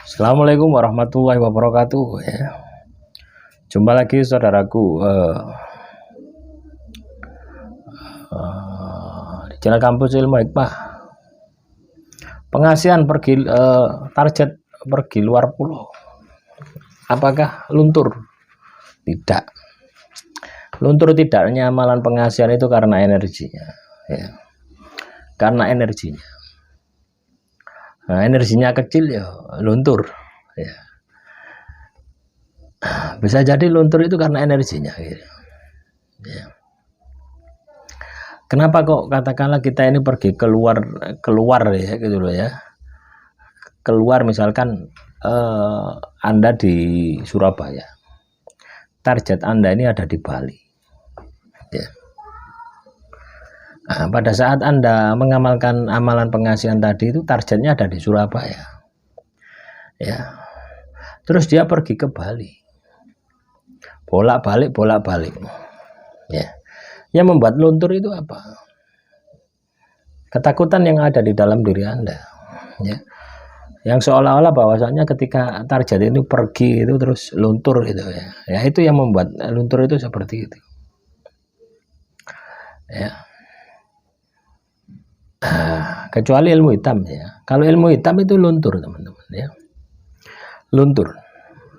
Assalamualaikum warahmatullahi wabarakatuh. Ya. Jumpa lagi saudaraku di channel Kampus Ilmu Hikmah. Pengasihan pergi target pergi luar pulau. Apakah luntur? Tidak. Luntur tidaknya amalan pengasihan itu karena energinya. Ya. Karena energinya. Nah, energinya kecil ya luntur. Ya. Bisa jadi luntur itu karena energinya. Gitu. Ya. Kenapa kok katakanlah kita ini pergi keluar ya gitu loh ya. Keluar misalkan Anda di Surabaya. Target Anda ini ada di Bali. Ya. Nah, pada saat Anda mengamalkan amalan pengasihan tadi itu targetnya ada di Surabaya. Ya. Terus dia pergi ke Bali. Bolak-balik. Ya. Yang membuat luntur itu apa? Ketakutan yang ada di dalam diri Anda. Ya. Yang seolah-olah bahwasanya ketika target itu pergi itu terus luntur gitu ya. Ya itu yang membuat luntur itu seperti itu. Ya. Kecuali ilmu hitam ya. Kalau ilmu hitam itu luntur teman-teman ya. Luntur.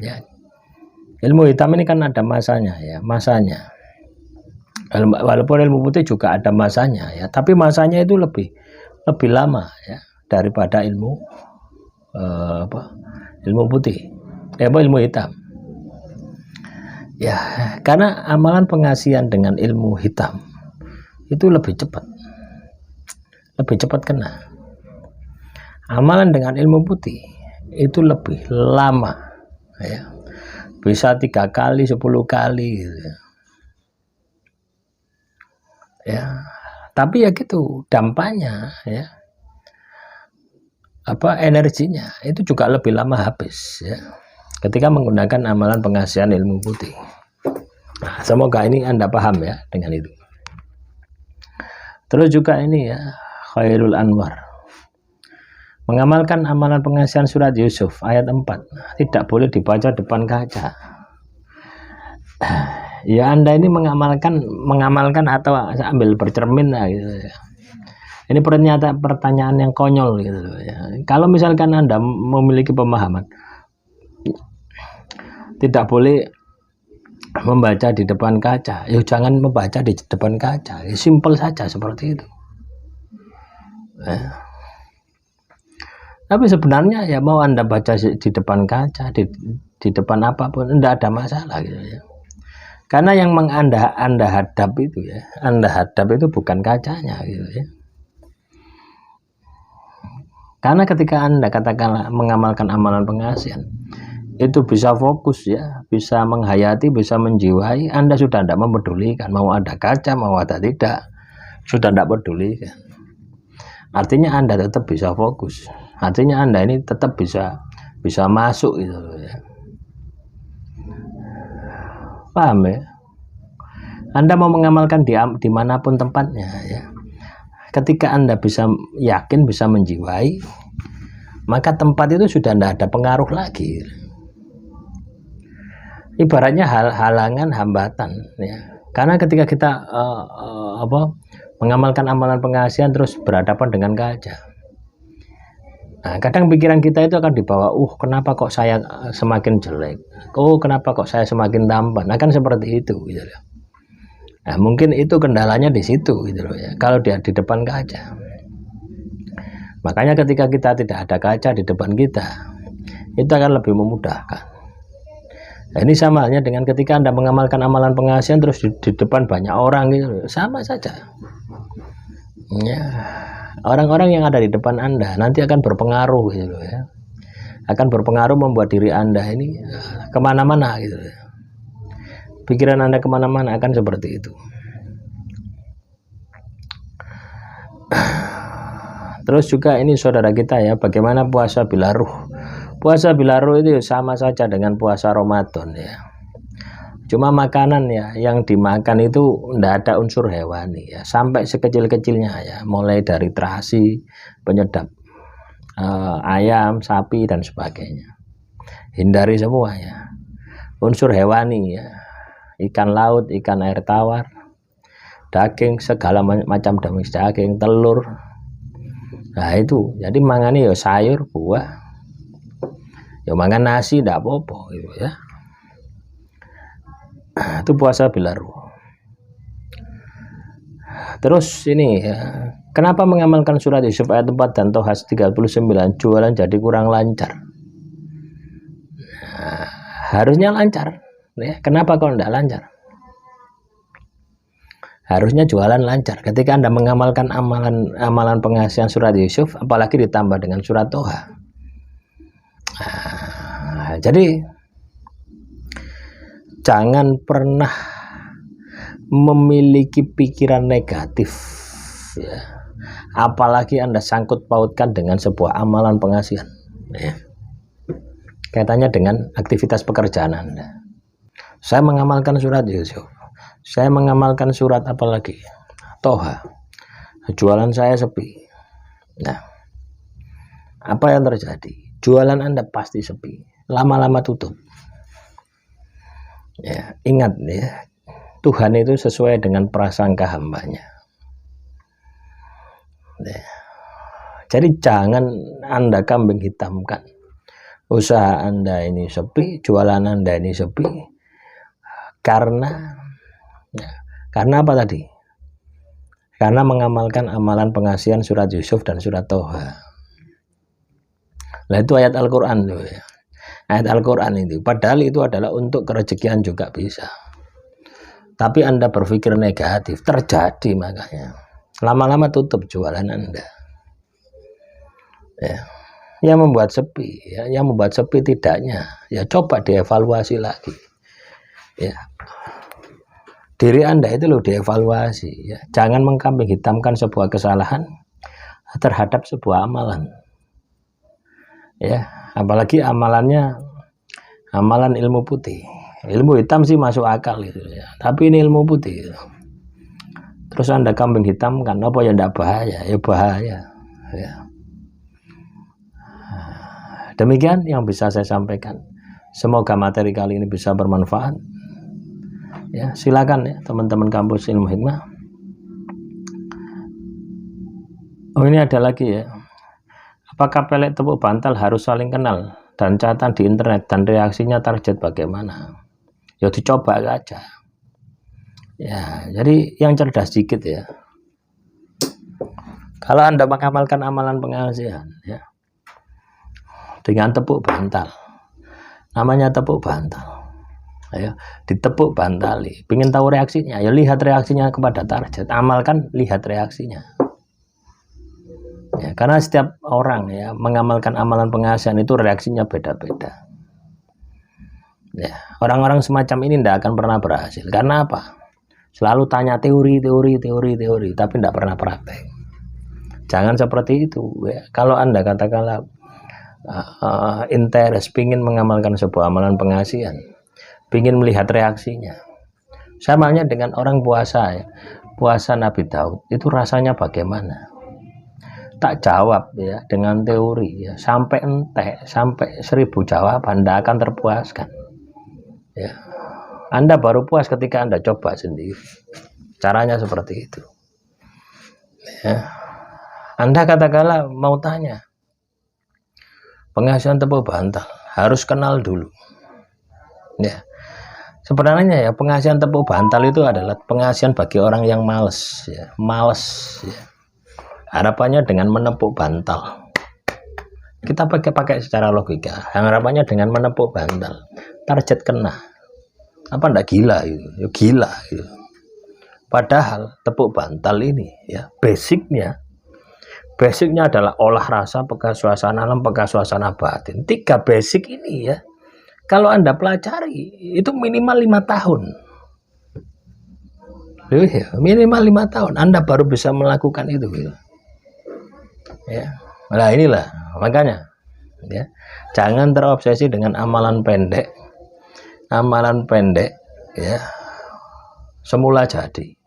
Ya. Ilmu hitam ini kan ada masanya ya, masanya. Walaupun ilmu putih juga ada masanya ya, tapi masanya itu lebih lama ya daripada ilmu ilmu putih. Ilmu hitam. Ya, karena amalan pengasihan dengan ilmu hitam itu lebih cepat. Lebih cepat kena. Amalan dengan ilmu putih itu lebih lama ya. Bisa 3 kali 10 kali gitu. Ya. Tapi ya gitu dampaknya ya. Energinya itu juga lebih lama habis ya. Ketika menggunakan amalan pengasihan ilmu putih. Nah, semoga ini Anda paham ya dengan itu. Terus juga ini ya Khairul Anwar mengamalkan amalan pengasihan surat Yusuf ayat 4 tidak boleh dibaca depan kaca. Ya Anda ini mengamalkan atau ambil bercermin lah gitu ya. Ini pertanyaan yang konyol gitu ya. Kalau misalkan Anda memiliki pemahaman tidak boleh membaca di depan kaca, ya jangan membaca di depan kaca. Ya, simpel saja seperti itu. Ya. Tapi sebenarnya ya mau Anda baca di depan kaca, di depan apapun, tidak ada masalah gitu ya. Karena yang Anda hadap itu ya, Anda hadap itu bukan kacanya gitu ya. Karena ketika Anda katakanlah mengamalkan amalan pengasihan, itu bisa fokus ya, bisa menghayati, bisa menjiwai, Anda sudah tidak mempedulikan mau ada kaca, mau ada tidak, sudah tidak pedulikan. Artinya Anda tetap bisa fokus. Artinya Anda ini tetap bisa masuk gitu ya. Paham ya? Anda mau mengamalkan dimanapun tempatnya ya. Ketika Anda bisa yakin, bisa menjiwai, maka tempat itu sudah tidak ada pengaruh lagi. Ibaratnya halangan, hambatan ya. Karena ketika kita mengamalkan amalan pengasihan terus berhadapan dengan kaca. Nah, kadang pikiran kita itu akan dibawa, kenapa kok saya semakin jelek? Kenapa kok saya semakin tampan? Nah, kan seperti itu gitu loh. Nah, mungkin itu kendalanya di situ gitu loh ya. Kalau dia di depan kaca. Makanya ketika kita tidak ada kaca di depan kita, itu akan lebih memudahkan. Nah, ini sama halnya dengan ketika Anda mengamalkan amalan pengasihan terus di depan banyak orang gitu, sama saja. Ya, orang-orang yang ada di depan Anda nanti akan berpengaruh gitu loh ya. Akan berpengaruh membuat diri Anda ini kemana-mana gitu ya. Pikiran Anda kemana-mana akan seperti itu. Terus juga ini saudara kita ya, bagaimana puasa bilaruh. Puasa bilaruh itu sama saja dengan puasa Ramadan ya. Cuma makanan ya yang dimakan itu tidak ada unsur hewani ya, sampai sekecil-kecilnya ya, mulai dari terasi, penyedap ayam, sapi dan sebagainya. hindari semuanya. Unsur hewani ya, ikan laut, ikan air tawar, daging, segala macam jenis daging, telur. Nah itu, jadi mangani ya sayur, buah, ya mangan nasi ndak apa-apa gitu ya. Itu puasa bila ruh. Terus ini ya, kenapa mengamalkan surat Yusuf ayat 4 dan Toha 39 jualan jadi kurang lancar? Nah, harusnya lancar ya. Kenapa kalau tidak lancar? Harusnya jualan lancar. Ketika Anda mengamalkan amalan pengasihan surat Yusuf, apalagi ditambah dengan surat Toha. Nah, jadi jangan pernah memiliki pikiran negatif ya. Apalagi Anda sangkut pautkan dengan sebuah amalan pengasihan ya. Kaitannya dengan aktivitas pekerjaan Anda. Saya mengamalkan surat Yusuf, saya mengamalkan surat apalagi Toha, jualan saya sepi. Nah, apa yang terjadi? Jualan Anda pasti sepi, lama-lama tutup ya. Ingat ya, Tuhan itu sesuai dengan prasangka hambanya ya. Jadi jangan Anda kambing hitamkan usaha Anda ini sepi, jualan Anda ini sepi karena apa tadi? Karena mengamalkan amalan pengasihan surat Yusuf dan surat Toha. Nah itu ayat Al-Quran ya. Ayat Al-Quran itu padahal itu adalah untuk kerezekian juga bisa, tapi Anda berpikir negatif, terjadi makanya lama-lama tutup jualan Anda ya. Yang membuat sepi ya, yang membuat sepi tidaknya ya, coba dievaluasi lagi ya. Diri Anda itu loh dievaluasi ya. Jangan mengkambing hitamkan sebuah kesalahan terhadap sebuah amalan ya, apalagi amalannya amalan ilmu putih. Ilmu hitam sih masuk akal gitu ya, tapi ini ilmu putih gitu. Terus Anda kambing hitam kan apa ya, ndak bahaya ya, bahaya ya. Demikian yang bisa saya sampaikan, semoga materi kali ini bisa bermanfaat ya. Silakan ya teman-teman kampus Ilmu Hikmah. Oh ini ada lagi ya, apakah pelet tepuk bantal harus saling kenal dan catatan di internet dan reaksinya target bagaimana? Ya dicoba aja ya. Jadi yang cerdas dikit ya, kalau Anda mengamalkan amalan pengasihan ya dengan tepuk bantal, namanya tepuk bantal, ayo ditepuk bantali, pengen tahu reaksinya ya, lihat reaksinya kepada target, amalkan, lihat reaksinya ya. Karena setiap orang ya mengamalkan amalan pengasihan itu reaksinya beda-beda ya. Orang-orang semacam ini tidak akan pernah berhasil. Karena apa? Selalu tanya teori, tapi tidak pernah praktek. Jangan seperti itu ya. Kalau Anda katakanlah interest, pingin mengamalkan sebuah amalan pengasihan, pingin melihat reaksinya, samanya dengan orang puasa ya. Puasa Nabi Daud itu rasanya bagaimana? Tak jawab ya dengan teori ya, sampai entek, sampai 1000 jawaban, Anda akan terpuaskan ya. Anda baru puas ketika Anda coba sendiri. Caranya seperti itu ya. Anda katakanlah mau tanya pengasihan tepuk bantal, harus kenal dulu ya. Sebenarnya ya pengasihan tepuk bantal itu adalah pengasihan bagi orang yang males ya, males ya. Harapannya dengan menepuk bantal, kita pakai secara logika, harapannya dengan menepuk bantal target kena, apa ndak gila itu ya, gila gitu. Padahal tepuk bantal ini ya basicnya adalah olah rasa, peka suasana alam, peka suasana batin. 3 basic ini ya, kalau Anda pelajari itu minimal 5 tahun ya, minimal 5 tahun Anda baru bisa melakukan itu gitu ya. Nah inilah makanya ya, jangan terobsesi dengan amalan pendek ya, semula jadi.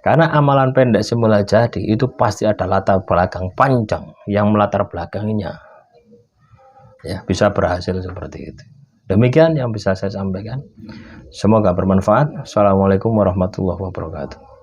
Karena amalan pendek semula jadi itu pasti ada latar belakang panjang yang melatar belakanginya ya bisa berhasil seperti itu. Demikian yang bisa saya sampaikan. Semoga bermanfaat. Assalamualaikum warahmatullahi wabarakatuh.